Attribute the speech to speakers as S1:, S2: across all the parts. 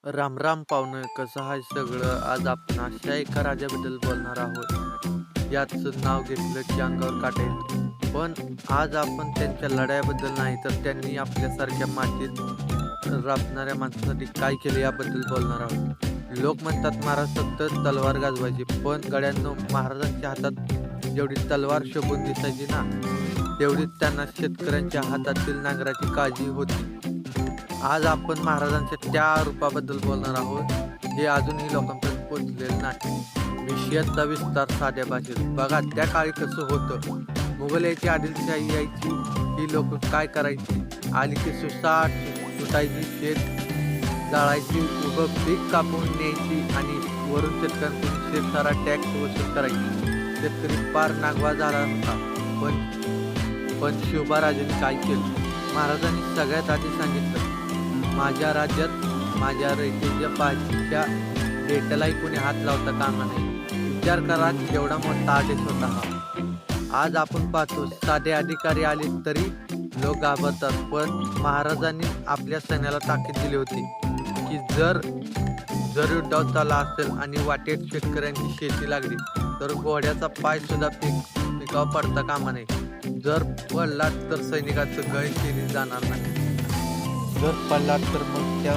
S1: राम राम पाहुणं, कसं आहे सगळं? आज आपण अशा एका राजाबद्दल बोलणार आहोत. याचं नाव घेतलं की अंगावर काटा येतो. पण आज आपण त्यांच्या लढायाबद्दल नाही, तर त्यांनी आपल्यासारख्या मातीत राबणाऱ्या माणसासाठी काय केले याबद्दल बोलणार आहोत. लोक म्हणतात महाराज फक्त तलवार गाजवायची, पण गड्यांनो, महाराजांच्या हातात जेवढी तलवार शोभून दिसायची ना, तेवढीच त्यांना शेतकऱ्यांच्या हातातील नांगराची काळजी होती. आज आपण महाराजांच्या त्या रूपाबद्दल बोलणार आहोत, जे अजूनही लोकांपर्यंत पोहोचलेले नाही. विषयाचा विस्तार साध्या भाषेत. बघा, त्या काळी कसं होतं. मुघल यायची, आदिलशाही यायची, ही लोक काय करायची? आली की सुसाट सुटायची, शेत जाळायची, उभं पीक कापून न्यायची आणि वरून शेतकऱ्यांकडून शेतसारा टॅक्स वसूल करायची. शेतकरी पार नागवा झाला होता. पण शिवबाराजांनी काय केलं? महाराजांनी सगळ्यात आधी सांगितलं, माझ्या राज्यात माझ्या रयतेच्या भाजीच्या डेट्यालाही कोणी हात लावता कामा नाही. विचार करा, केवढा मोठा आदेश होता हा. आज आपण पाहतो, साधे अधिकारी आले तरी लोक घाबरतात. पण महाराजांनी आपल्या सैन्याला ताकीद दिली होती की जर युद्धात झाला असेल आणि वाटेत शेतकऱ्यांची शेती लागली, तर घोड्याचा पाय सुद्धा पिकावर पडता कामा नाही. जर पडला तर सैनिकाचं गळ केली जाणार नाही. जर पडला तर मग त्या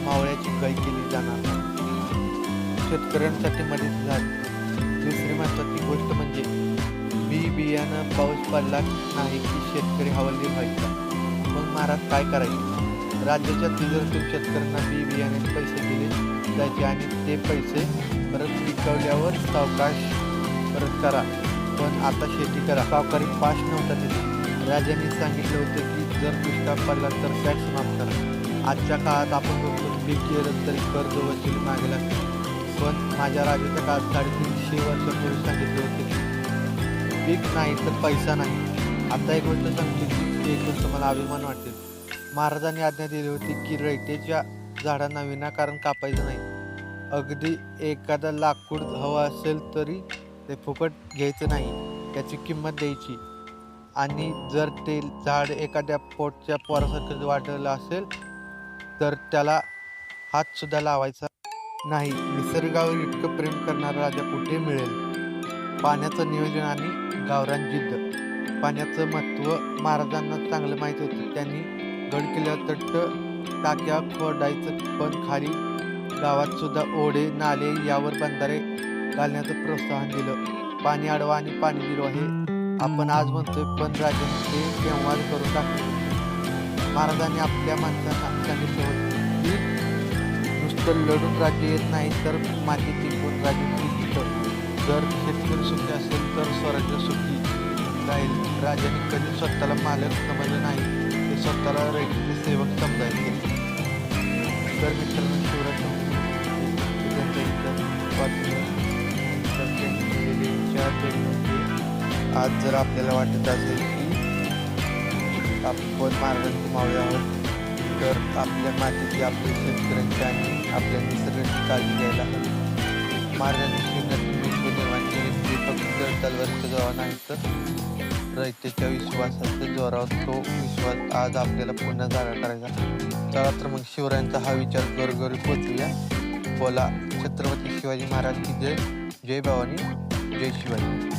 S1: मावळ्याची गय केली जाणार नाही. शेतकऱ्यांसाठी मदत झाली. दुसरी महत्त्वाची गोष्ट म्हणजे बियाणं पाऊस पडला नाही की शेतकरी हवालदिल व्हायचा. मग महाराज काय करायचे? राज्याच्या तिजोरीतून शेतकऱ्यांना बियाण्याचे पैसे दिले जायचे आणि ते पैसे परत पिकवल्यावर सावकाश परत करा, पण आता शेती करा. सावकारी पाश नव्हता दिले. राजांनी सांगितलं होतं की जर दुष्काळ पडला तर टॅक्स माफ करा. आजच्या काळात आपण बघतो, पीक गेलं तरी कर्ज वसुली मागे लागते. पण माझ्या राजाच्या काळात 350 वर्षापूर्वी सांगितलं होतं की पीक नाही तर पैसा नाही. आता एक गोष्ट सांगतो की एक गोष्ट मला अभिमान वाटेल. महाराजांनी आज्ञा दिली होती की रयतेच्या झाडांना विनाकारण कापायचं नाही. अगदी एखादा लाकूड हवं असेल तरी ते फुकट घ्यायचं नाही, त्याची किंमत द्यायची. आणि जर ते झाड एखाद्या पोटच्या पोरासारखं वाढलं असेल तर त्याला हात सुद्धा लावायचा नाही. निसर्गावर इतकं प्रेम करणारा राजा कुठे मिळेल? पाण्याचं नियोजन आणि गावरान जिद्द. पाण्याचं महत्त्व महाराजांना चांगलं माहीत होतं. त्यांनी गड किल्ल्यावर तट्ट टाक्या खोदायचं, पण खाली गावात सुद्धा ओढे नाले यावर बंधारे घालण्याचं प्रोत्साहन दिलं. पाणी अडवा आणि पाणी जिरवा हे आपण आज म्हणतोय, पण राजांनी ते तेव्हाच करून टाकले. महाराजांनी आपल्या माणसांना सांगितलं होतं की नुसतं लढून राज्य येत नाही, तर माती टिकवून राज्य टिकतं. जर शेतकरी सुखी असेल तर स्वराज्य सुखी राहील. राजांनी कधी स्वतःला मालक समजलं नाही, ते स्वतःला रयतेचे सेवक समजायचे. तर मित्रांनो, शिवराज आज जर आपल्याला वाटत असेल की आपण महाराजांचे मावळे आहोत, तर आपल्या मातीची, आपल्या शेतकऱ्यांची आणि आपल्या निसर्गाची काळजी घ्यायला हवी. महाराजांनी शून्यातून विश्व निर्माण केले. ते फक्त तलवारीच्या जोरावर नाही, तर रयतेच्या विश्वासाच्या जोरावर. तो विश्वास आज आपल्याला पुन्हा जागा करायचा. चला तर मग शिवरायांचा हा विचार घरोघरी पोचवूया. बोला छत्रपती शिवाजी महाराज की जय. जय भवानी, जय शिवाजी.